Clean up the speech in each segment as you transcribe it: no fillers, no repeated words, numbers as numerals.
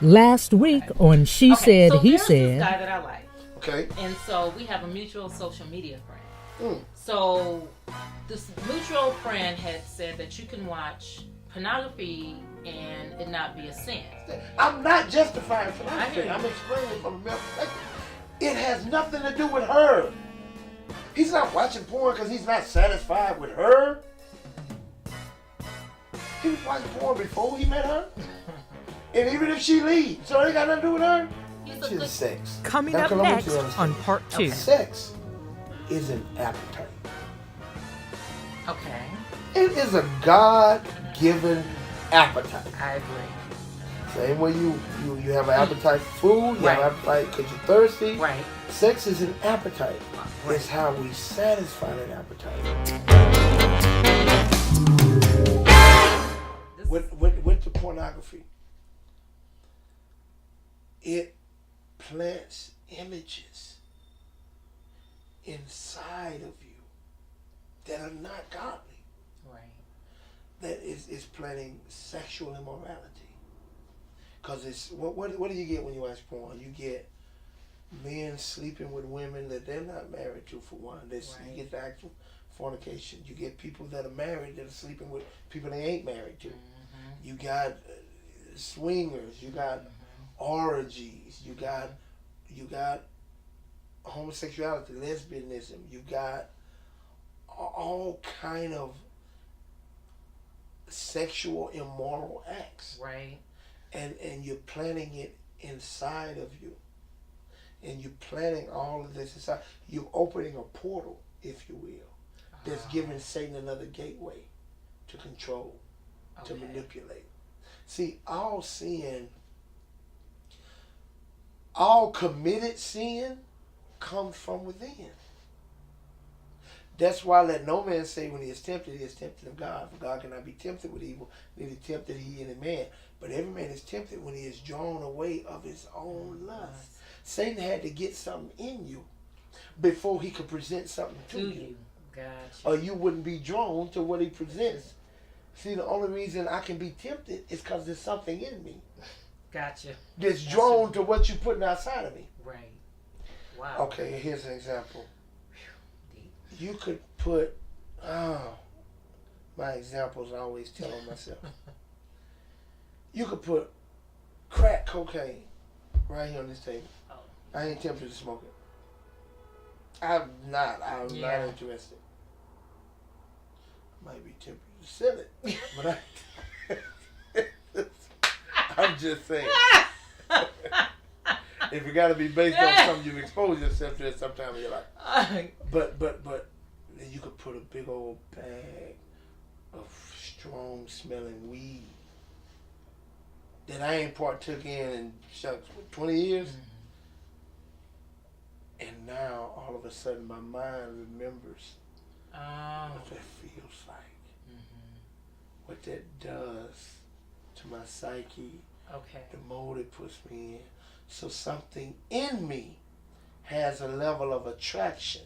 Last week on She Said, so He there's this Said. guy that I like. Okay. And so we have a mutual social media friend. Mm. So this mutual friend had said that you can watch pornography and it not be a sin. I'm not justifying pornography. I'm explaining from a male perspective. It has nothing to do with her. He's not watching porn because he's not satisfied with her. He was watching porn before he met her. And even if she leaves, so it ain't got nothing to do with her. She's sex. Coming Now, up come on, next let's on part 2. Sex is an appetite. Okay. It is a God-given appetite. I agree. Same way you have an appetite for food, you have an appetite because you're thirsty. Right. Sex is an appetite. Right. It's how we satisfy that appetite. With the pornography, it plants images inside of you that are not godly. Right. That is planting sexual immorality. Because it's what do you get when you watch porn? You get men sleeping with women that they're not married to, for one. You get the actual fornication. You get people that are married that are sleeping with people they ain't married to. Mm-hmm. You got swingers. You got orgies. You got homosexuality, lesbianism. You got all kind of sexual immoral acts. Right. And you're planning it inside of you. And you're planning all of this inside. You're opening a portal, if you will, that's giving Satan another gateway to control, to manipulate. See, all sin, all committed sin comes from within. That's why let no man say when he is tempted of God. For God cannot be tempted with evil, neither tempted he any man. But every man is tempted when he is drawn away of his own lust. Satan had to get something in you before he could present something to you. Gotcha. Or you wouldn't be drawn to what he presents. See, the only reason I can be tempted is because there's something in me. Gotcha. That's drawn to what you're putting outside of me. Right. Wow. Okay, here's an example. You could put, my examples I always tell on myself. You could put crack cocaine right here on this table. Oh. I ain't tempted to smoke it. I'm not interested. I might be tempted to sell it, but I'm just saying. If you got to be based on something you've exposed yourself to at some time in your life. But then you could put a big old bag of strong smelling weed that I ain't partook in shucks, 20 years. Mm-hmm. And now all of a sudden my mind remembers what that feels like. Mm-hmm. What that does to my psyche. Okay. The mold it puts me in. So something in me has a level of attraction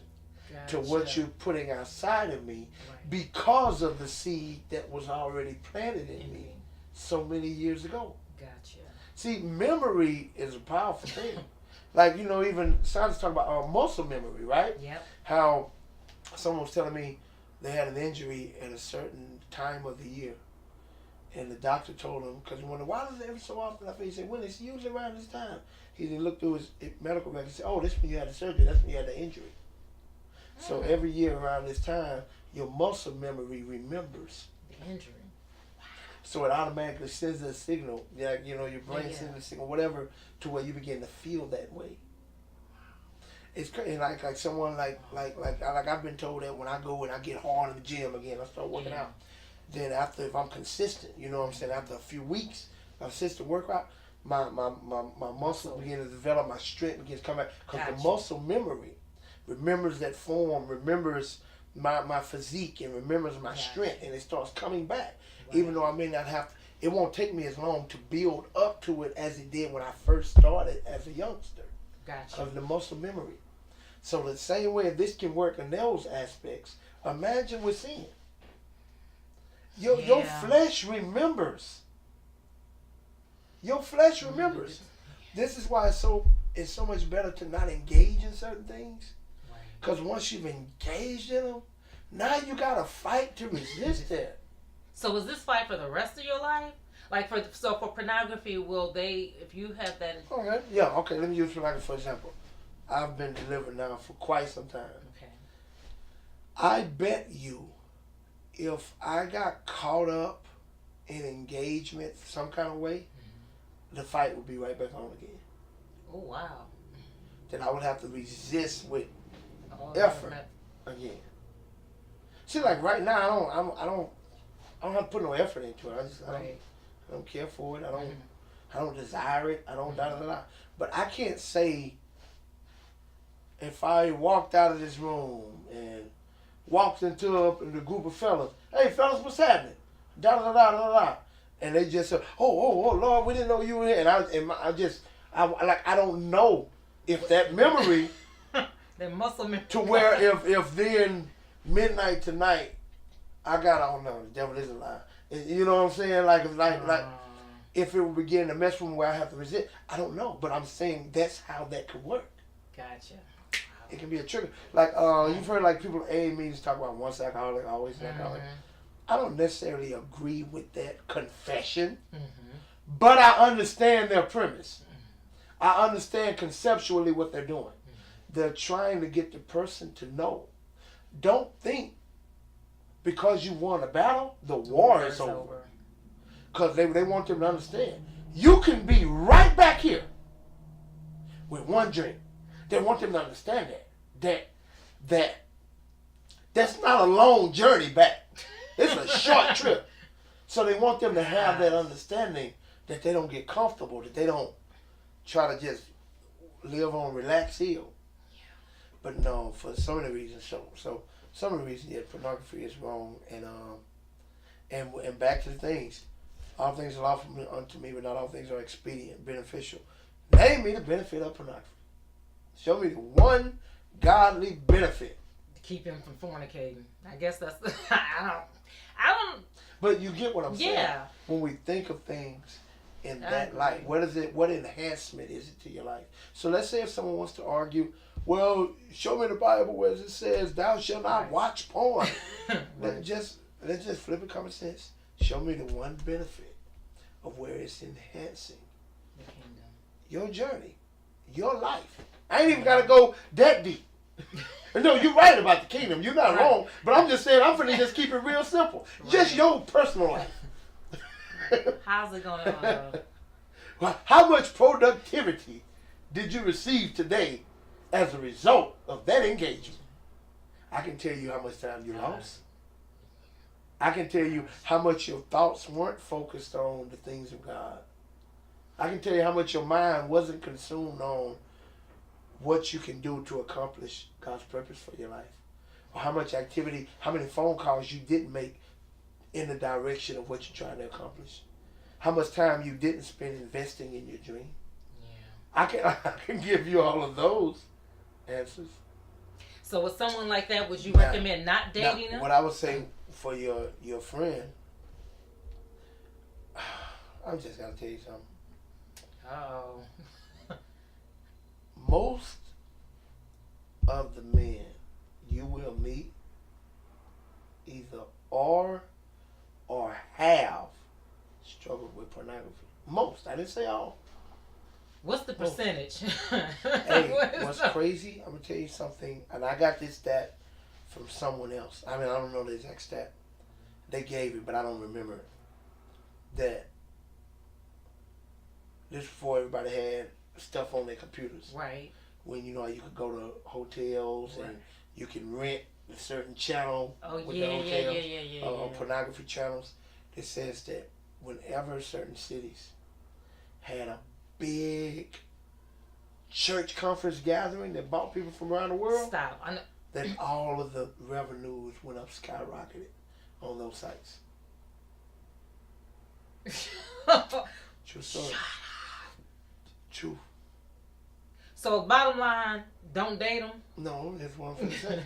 to what you're putting outside of me because of the seed that was already planted in me so many years ago. Gotcha. See, memory is a powerful thing. Like, even scientists talk about muscle memory, right? Yep. How someone was telling me they had an injury at a certain time of the year. And the doctor told him, because he wondered, why does it every so often happen? He said, well, it's usually around this time. He then looked through his medical record and said, oh, this is when you had the surgery. That's when you had the injury. So every year around this time, your muscle memory remembers the injury. So it automatically sends a signal, like, your brain sends a signal, whatever, to where you begin to feel that way. It's crazy. Like someone like I've been told that when I go and I get hard in the gym again, I start working out. Then if I'm consistent, after a few weeks, consistent workout, my muscles begin to develop, my strength begins to come back, because the muscle memory remembers that form, remembers my physique, and remembers my strength, and it starts coming back. Right. Even though I may not have to, it won't take me as long to build up to it as it did when I first started as a youngster. Gotcha. Of the muscle memory. So the same way this can work in those aspects, imagine with sin. Your flesh remembers. Your flesh remembers. This is why it's so much better to not engage in certain things. Because once you've engaged in them, now you got to fight to resist it. So is this fight for the rest of your life? Like for pornography, will they, if you have that? Okay, yeah, okay. Let me use pornography for example. I've been delivered now for quite some time. Okay. I bet you, if I got caught up in engagement some kind of way, the fight would be right back on again. Oh wow. Then I would have to resist with Oh, effort again. See, like right now, I don't have to put no effort into it. I don't care for it. I don't desire it. I don't da da da. But I can't say if I walked out of this room and walked into a group of fellas, hey fellas, what's happening? Da da da da da. And they just said, oh Lord, we didn't know you were here. And I don't know if that memory that muscle memory to where if then midnight tonight I got on no, the devil is a lie. You know what I'm saying? Like if it would begin to mess with me where I have to resist, I don't know. But I'm saying that's how that could work. Gotcha. It can be a trigger. Like you've heard like people at AA meetings talk about once alcoholic, always an alcoholic. I don't necessarily agree with that confession, but I understand their premise. I understand conceptually what they're doing. They're trying to get the person to know. Don't think because you won a battle, the war is over. Because they want them to understand. You can be right back here with one drink. They want them to understand that's not a long journey back. It's a short trip. So they want them to have that understanding that they don't get comfortable, that they don't try to just live on relaxed heel. But no, for so many reasons. So some of the reasons, yeah, pornography is wrong. And back to the things. All things are lawful unto me, but not all things are expedient, beneficial. Name me the benefit of pornography. Show me the one godly benefit. To keep him from fornicating. I guess that's the, I don't. But you get what I'm saying. Yeah. When we think of things in that light, what enhancement is it to your life? So let's say if someone wants to argue, well, show me the Bible where it says, thou shalt not watch porn. Let's just flip it common sense. Show me the one benefit of where it's enhancing The kingdom. your journey, your life. I ain't even got to go that deep. No, you're right about the kingdom. You're not wrong. But I'm just saying, I'm finna just keep it real simple. Just your personal life. How's it going to... How much productivity did you receive today as a result of that engagement? I can tell you how much time you lost. I can tell you how much your thoughts weren't focused on the things of God. I can tell you how much your mind wasn't consumed on what you can do to accomplish God's purpose for your life. Or how much activity, how many phone calls you didn't make in the direction of what you're trying to accomplish. How much time you didn't spend investing in your dream. Yeah. I can give you all of those answers. So with someone like that, would you recommend not dating them? What I would say for your friend, I'm just going to tell you something. Oh. Most of the men you will meet either are or have struggled with pornography. Most. I didn't say all. What's the percentage? Hey, what's crazy? I'm going to tell you something, and I got this stat from someone else. I mean, I don't know the exact stat. They gave it, but I don't remember it. That this before everybody had stuff on their computers. Right. When you could go to hotels and you can rent a certain channel with the hotels, pornography channels. It says that whenever certain cities had a big church conference gathering that brought people from around the world, then all of the revenues went up skyrocketed on those sites. True story. True. So bottom line, don't date him. No, that's what I'm finna say.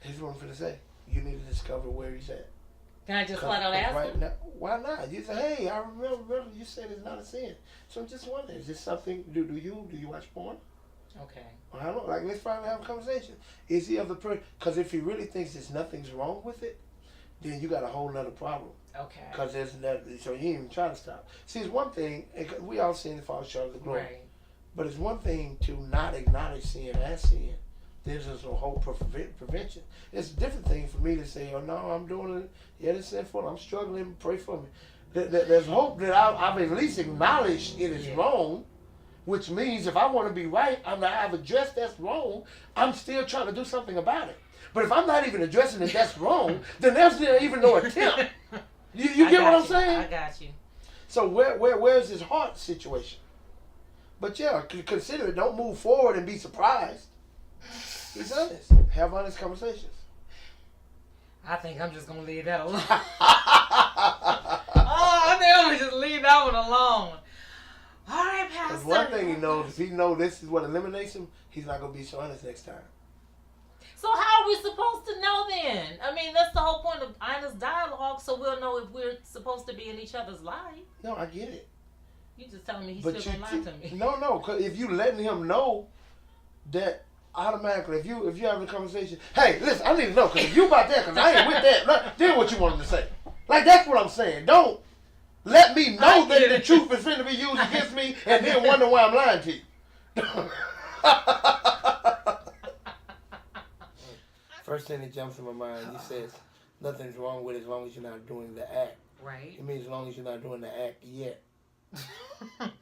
Here's what I'm finna say. You need to discover where he's at. Can I just flat out ask right him? now, why not? You say, hey, I remember you said it's not a sin. So I'm just wondering, is this something? Do you watch porn? Okay. Well, I don't like. Let's finally have a conversation. Is he of the person? Because if he really thinks there's nothing's wrong with it, then you got a whole nother problem. Okay. Because there's nothing. So he ain't even trying to stop. See, it's one thing. We all sin and fall short of the glory. Right. But it's one thing to not acknowledge sin as sin. There's just no hope for prevention. It's a different thing for me to say, oh no, I'm doing it. Yeah, it's sinful. I'm struggling. Pray for me. There's hope that I've at least acknowledged it is wrong, which means if I want to be right, I've addressed that's wrong. I'm still trying to do something about it. But if I'm not even addressing that that's wrong, then there's even no attempt. You get what I'm saying? I got you. So where's his heart situation? But yeah, consider it. Don't move forward and be surprised. He's honest. Have honest conversations. I think I'm just gonna leave that alone. I think I'm gonna just leave that one alone. All right, Pastor. Because one thing he knows, if he knows this is what eliminates him, he's not gonna be so honest next time. So how are we supposed to know then? I mean, that's the whole point of honest dialogue, so we'll know if we're supposed to be in each other's life. No, I get it. You just telling me he's But still gonna lie to me. No, because if you letting him know that automatically, if you have a conversation, hey, listen, I need to know, because if you about that, because I ain't with that, then what you want him to say? Like, that's what I'm saying. Don't let me know that the truth is going to be used against me and then wonder why I'm lying to you. First thing that jumps in my mind, he says, nothing's wrong with it as long as you're not doing the act. Right. It means as long as you're not doing the act yet.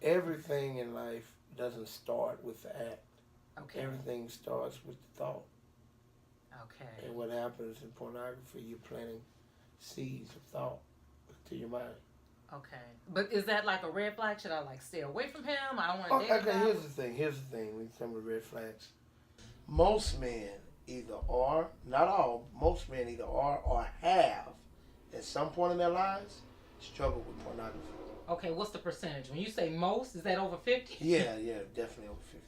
Everything in life doesn't start with the act. Okay. Everything starts with the thought. Okay. And what happens in pornography, you're planting seeds of thought to your mind. Okay. But is that like a red flag? Should I like stay away from him? I don't want to date him. Okay, here's the thing. When you come to red flags. Most men either are, not all, most men either are or have, at some point in their lives, struggled with pornography. Okay, what's the percentage? When you say most, is that over 50? Yeah, definitely over 50.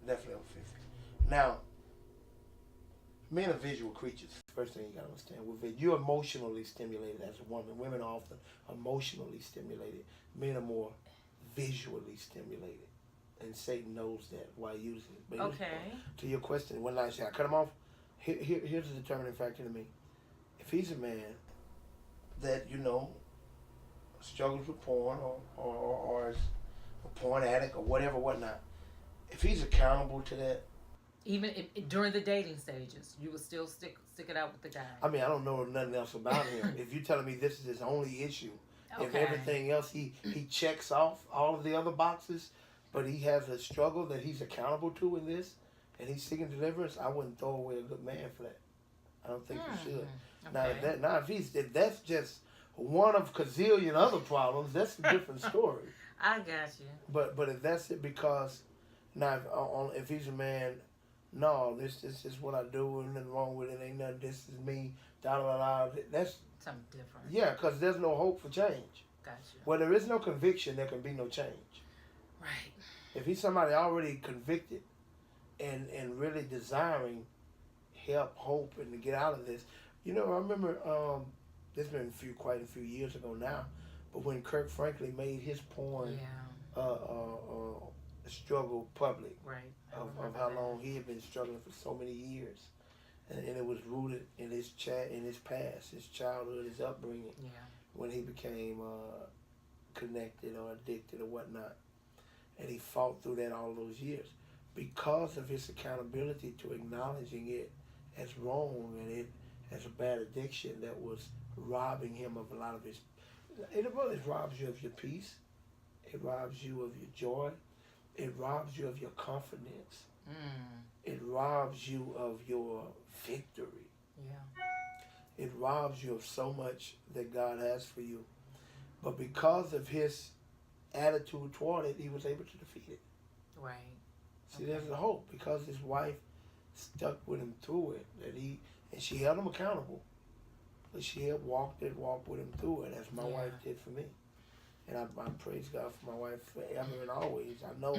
Definitely over 50. Now, men are visual creatures. First thing you gotta understand, you're emotionally stimulated as a woman. Women are often emotionally stimulated. Men are more visually stimulated. And Satan knows that while using it. But okay. To your question, when I say I cut him off, here's the determining factor to me. If he's a man that, struggles with porn or is a porn addict or whatever, whatnot, if he's accountable to that. Even during the dating stages, you would still stick it out with the guy. I mean, I don't know nothing else about him. If you're telling me this is his only issue, okay. If everything else he checks off all of the other boxes, but he has a struggle that he's accountable to in this, and he's seeking deliverance, I wouldn't throw away a good man for that. I don't think you should. Okay. If that's just one of gazillion other problems, that's a different story. I got you. But if that's it, because now if he's a man, no, this is what I do, and nothing wrong with it, ain't nothing. This is me. Da da da. That's something different. Yeah, because there's no hope for change. Gotcha. Where there is no conviction, there can be no change. Right. If he's somebody already convicted and really desiring help, hope, and to get out of this, I remember this been quite a few years ago now, but when Kirk Franklin made his porn struggle public, right, of how long he had been struggling for so many years, and it was rooted in his past, his childhood, his upbringing, when he became connected or addicted or whatnot, and he fought through that all those years because of his accountability to acknowledging it as wrong and it as a bad addiction that was robbing him of a lot of his. It really robs you of your peace. It robs you of your joy. It robs you of your confidence. It robs you of your victory. Yeah. It robs you of so much that God has for you. But because of his attitude toward it, he was able to defeat it. Right. See, there's a hope because his wife stuck with him through it. And she held him accountable. But she had walked with him through it, as my wife did for me. And I praise God for my wife forever and always. I know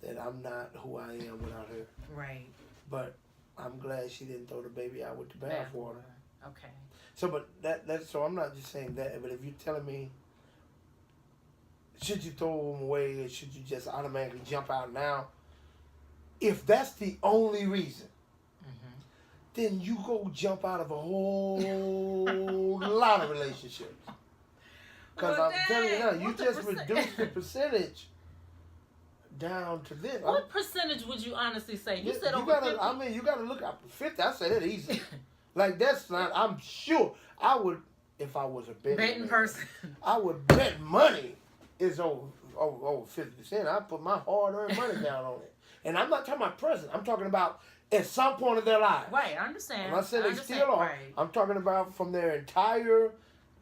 that I'm not who I am without her. Right. But I'm glad she didn't throw the baby out with the bathwater. Okay. So, but that's so I'm not just saying that. But if you're telling me, should you throw them away or should you just automatically jump out now? If that's the only reason, then you go jump out of a whole lot of relationships. Because I'm telling you now, you just reduce the percentage down to this. What percentage would you honestly say? You said over gotta, 50. I mean, you got to look at 50. I said it easy. Like, that's not, I'm sure I would, if I was a betting person, I would bet money is over 50%. I put my hard-earned money down on it. And I'm not talking about present. I'm talking about at some point of their lives. Right, I understand. I'm not saying they still are. Right. I'm talking about from their entire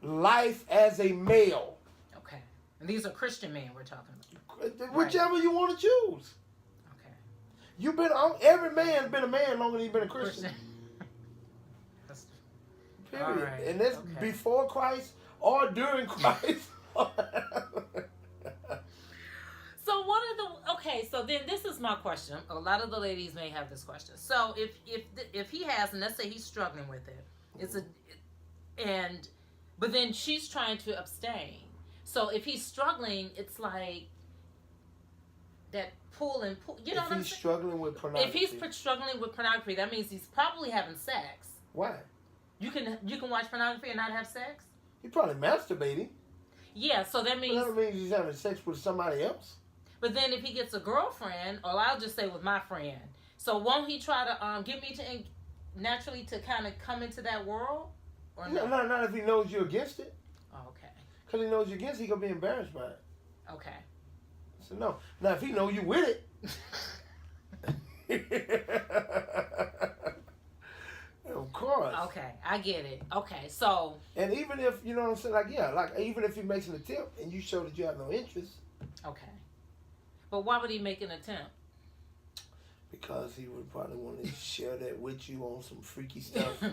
life as a male. Okay. And these are Christian men we're talking about. Whichever you want to choose. Okay. You've been every man's been a man longer than he's been a Christian. Period. Right. And that's before Christ or during Christ. So so then this is my question. A lot of the ladies may have this question. So if he has, and let's say he's struggling with it, but then she's trying to abstain. So if he's struggling, it's like that pull and pull. You know what I'm saying? If he's struggling with pornography. If he's struggling with pornography, that means he's probably having sex. Why? You can watch pornography and not have sex? He's probably masturbating. Yeah, so that means... But that means he's having sex with somebody else. But then if he gets a girlfriend, or I'll just say with my friend, so won't he try to get me to naturally to kind of come into that world? Or no, not if he knows you're against it. Oh, okay. Because he knows you're against it, he's going to be embarrassed by it. Okay. So no. Now if he knows you with it... Of course. Okay, I get it. Okay, so... And even if, you know what I'm saying, like, yeah, like, even if he makes an attempt and you show that you have no interest. Okay. But why would he make an attempt? Because he would probably want to share that with you on some freaky stuff.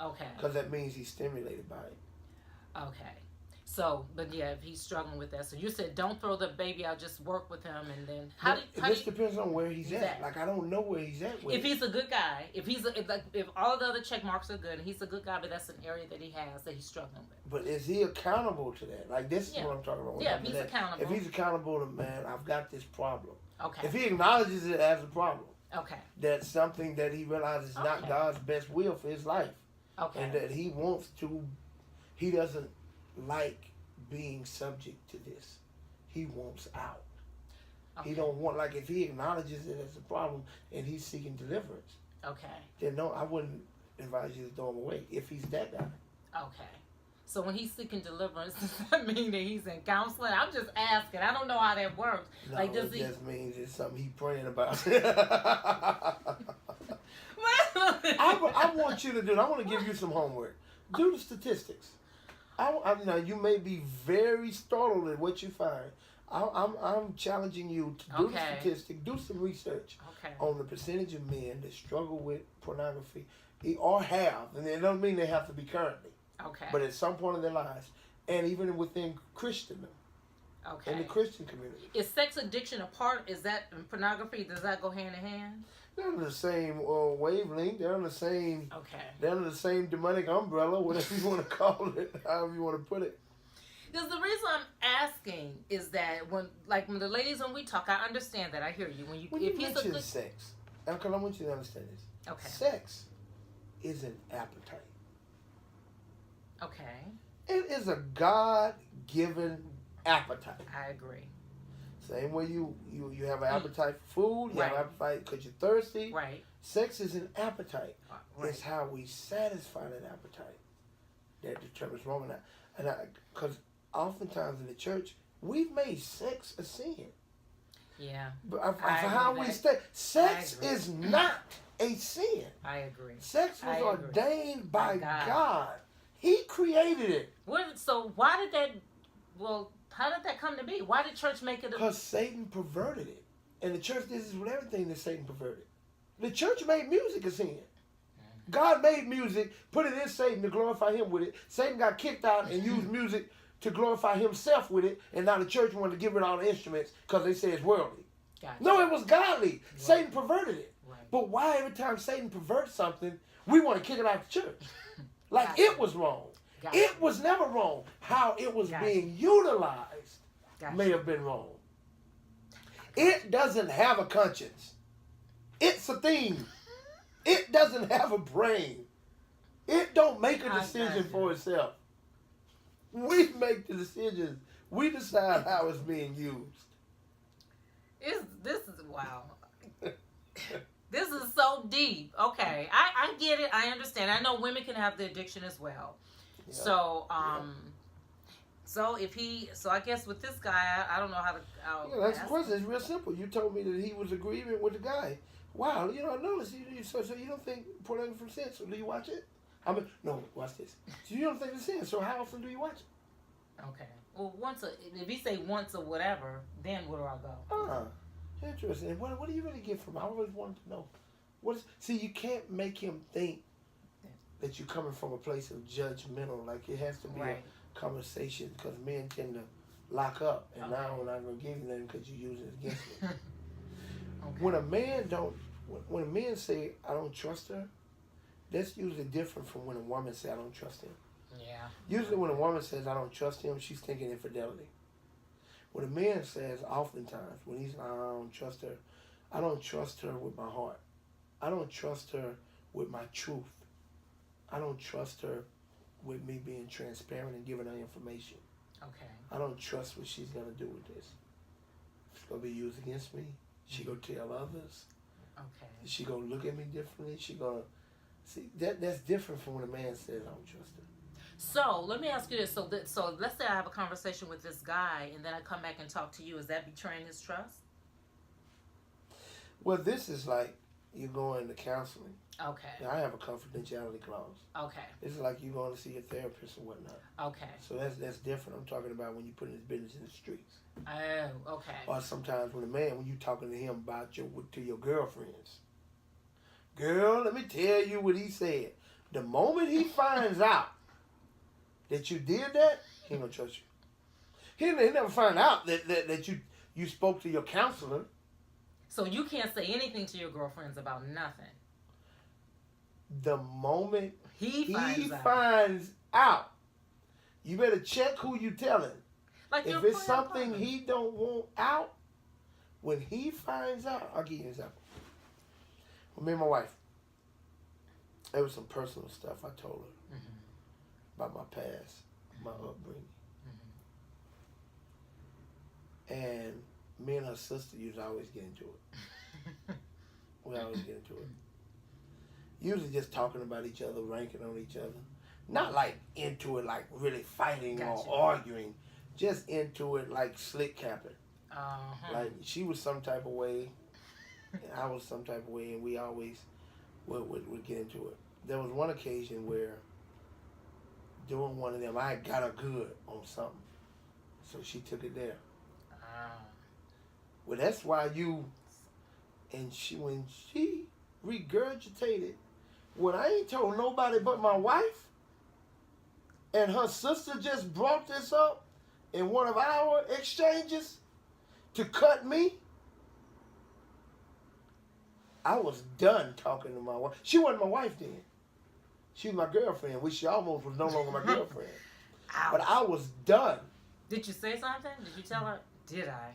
Okay. Because that means he's stimulated by it. Okay. So, but yeah, if he's struggling with that. So you said don't throw the baby out, just work with him, and then this depends on where he's at. Like, I don't know where he's at with if he's a good guy, if all the other check marks are good and he's a good guy, but that's an area that he has that he's struggling with. But is he accountable to that? Like, this is what I'm talking about. Yeah, if he's accountable. If he's accountable to, man, I've got this problem. Okay. If he acknowledges it as a problem. Okay. That's something that he realizes is not God's best will for his life. Okay. And that he doesn't like being subject to this. He wants out. Okay. He don't want, like, if he acknowledges it as a problem and he's seeking deliverance. Okay. Then no, I wouldn't advise you to throw him away if he's that guy. Okay. So when he's seeking deliverance, does that mean that he's in counseling? I'm just asking. I don't know how that works. No, like, it just means it's something he's praying about. I want you to do it. I want to give you some homework. Do the statistics. Now, you may be very startled at what you find. I'm challenging you to do the statistic, do some research on the percentage of men that struggle with pornography or have, and it doesn't mean they have to be currently. Okay. But at some point in their lives, and even within Christendom. Okay. In the Christian community. Is sex addiction a part? Is that pornography? Does that go hand in hand? They're on the same wavelength. They're on the same. Okay. They're under the same demonic umbrella, whatever you want to call it, however you want to put it. Because the reason I'm asking is that when the ladies, when we talk, I understand that. I hear you. When you mention sex, because I want you to understand this. Okay. Sex is an appetite. Okay. It is a God-given appetite. I agree. Same way you have an appetite for food, you have an appetite because you're thirsty. Right. Sex is an appetite. Right. It's how we satisfy that appetite that determines wrong or not. And because oftentimes in the church, we've made sex a sin. Yeah. But for how we stay, sex is not a sin. I agree. Sex was ordained by God. He created it. So why did that? Well, how did that come to be? Why did church make it? Because Satan perverted it, and the church does this with everything that Satan perverted. The church made music a sin. God made music, put it in Satan to glorify him with it. Satan got kicked out and used music to glorify himself with it, and now the church wanted to get rid of all the instruments because they say it's worldly. Gotcha. No, it was godly. Right. Satan perverted it. Right. But why every time Satan perverts something, we want to kick it out of the church? Like Gotcha. it was wrong. Gotcha. It was never wrong. How it was Gotcha. being utilized Gotcha. may have been wrong. It doesn't have a conscience. It's a thing. It doesn't have a brain. It don't make a decision for itself. We make the decisions. We decide how it's being used. This is wow. This is so deep. Okay, I get it. I understand. I know women can have the addiction as well. Yeah. So so I guess with this guy, I don't know how to. That's the question. It's real simple. You told me that he was agreeing with the guy. Wow, I noticed. So you don't think pornography is sin? So do you watch it? No. Watch this. So you don't think it's sin? So how often do you watch it? Okay. Well, if he say once or whatever, then where do I go? Interesting. What do you really get from it? I always wanted to know. See, you can't make him think that you're coming from a place of judgmental. Like, it has to be a conversation, because men tend to lock up, and now I'm not going to give you nothing because you use it against me. When a man say, I don't trust her, that's usually different from when a woman say, I don't trust him. Yeah. Usually when a woman says, I don't trust him, she's thinking infidelity. When a man says, oftentimes, when he's, I don't trust her, I don't trust her with my heart. I don't trust her with my truth. I don't trust her with me being transparent and giving her information. Okay. I don't trust what she's going to do with this. It's going to be used against me. She going to tell others. Okay. She going to look at me differently. She going to... See, that's different from when a man says, I don't trust her. So, let me ask you this. So let's say I have a conversation with this guy, and then I come back and talk to you. Is that betraying his trust? Well, this is like you going to counseling. Okay. I have a confidentiality clause. Okay. This is like you going to see a therapist or whatnot. Okay. So that's different. I'm talking about when you put his business in the streets. Oh, okay. Or sometimes when you talking to him about to your girlfriends. Girl, let me tell you what he said. The moment he finds out that you did that, he ain't gonna trust you. He never find out that you spoke to your counselor. So you can't say anything to your girlfriends about nothing. The moment he finds out, you better check who you telling. Like if it's something he don't want out, when he finds out, I'll give you an example. With me and my wife, there was some personal stuff I told her about my past, my upbringing. And me and her sister used to always get into it. We always get into it. Usually just talking about each other, ranking on each other. Not like into it like really fighting or arguing. Just into it like slick capping. Like she was some type of way and I was some type of way, and we always would get into it. There was one occasion where during one of them I got her good on something. So she took it there. Well, that's why when she regurgitated what I ain't told nobody but my wife, and her sister just brought this up in one of our exchanges to cut me, I was done talking to my wife. She wasn't my wife then. She was my girlfriend, which she almost was no longer my girlfriend. But I was done. Did you say something? Did you tell her? Did I?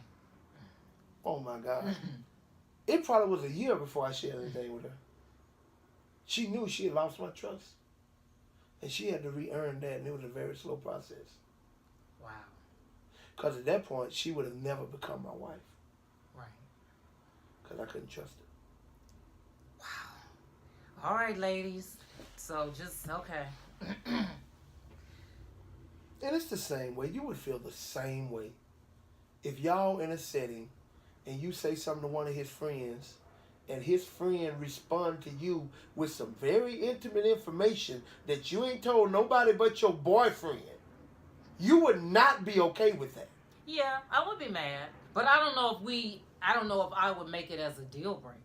Oh my God. It probably was a year before I shared anything with her. She knew she had lost my trust. And she had to re-earn that, and it was a very slow process. Wow. Because at that point, she would have never become my wife. Right. Because I couldn't trust her. Wow. All right, ladies. So just, okay. And it's the same way. You would feel the same way if y'all in a setting and you say something to one of his friends and his friend respond to you with some very intimate information that you ain't told nobody but your boyfriend. You would not be okay with that. Yeah, I would be mad. But I don't know if I would make it as a deal breaker.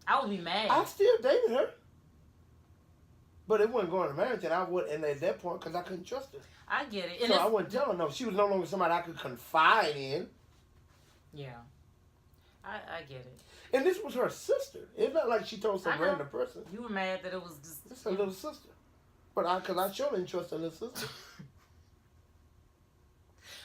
I would be mad. I still dated her. But it wasn't going to marriage, and at that point, because I couldn't trust her. I get it. So I wouldn't tell her no. She was no longer somebody I could confide in. Yeah. I get it. And this was her sister. It's not like she told some random person. You were mad that it was just... It's her little sister. But because I surely trust in the sister.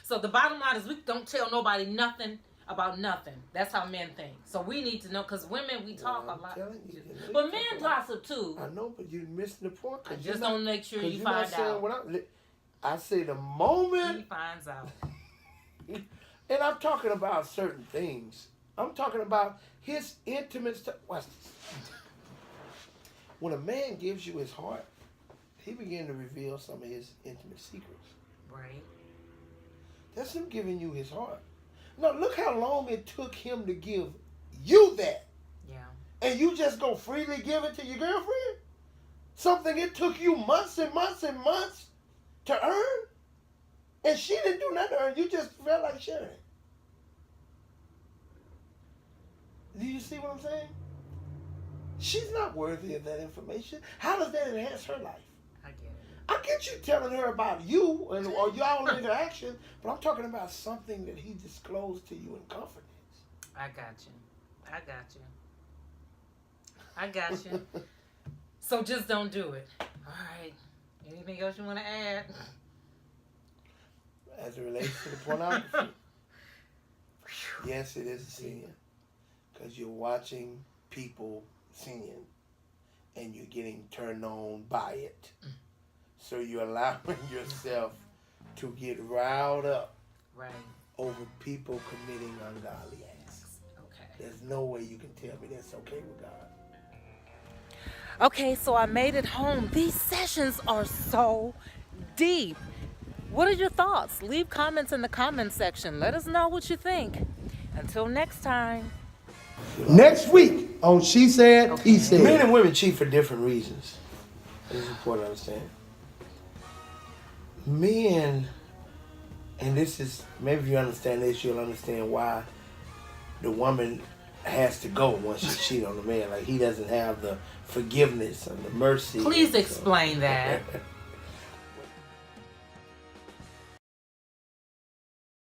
So the bottom line is we don't tell nobody nothing about nothing. That's how men think. So we need to know, because women, we talk a lot. You, but men gossip too. I know, but you're missing the point. I just don't make sure you find out. I say the moment he finds out. And I'm talking about certain things. I'm talking about his intimate stuff. Watch this. When a man gives you his heart, he begins to reveal some of his intimate secrets. Right. That's him giving you his heart. Now, look how long it took him to give you that. Yeah. And you just go freely give it to your girlfriend? Something it took you months and months and months to earn? And she didn't do nothing to earn. You just felt like sharing. Do you see what I'm saying? She's not worthy of that information. How does that enhance her life? I get it. I get you telling her about you or y'all interaction, but I'm talking about something that he disclosed to you in confidence. I got you. So just don't do it. All right. Anything else you want to add? As it relates to the pornography, yes, it is a sin. Because you're watching people sin and you're getting turned on by it. So you're allowing yourself to get riled up over people committing ungodly acts. Okay. There's no way you can tell me that's okay with God. Okay, so I made it home. These sessions are so deep. What are your thoughts? Leave comments in the comment section. Let us know what you think. Until next time. Next week on She Said, He Said. Men and women cheat for different reasons. It's important to understand. Men, and this is, maybe if you understand this, you'll understand why the woman has to go once she cheats on the man. Like, he doesn't have the forgiveness and the mercy. Please explain that.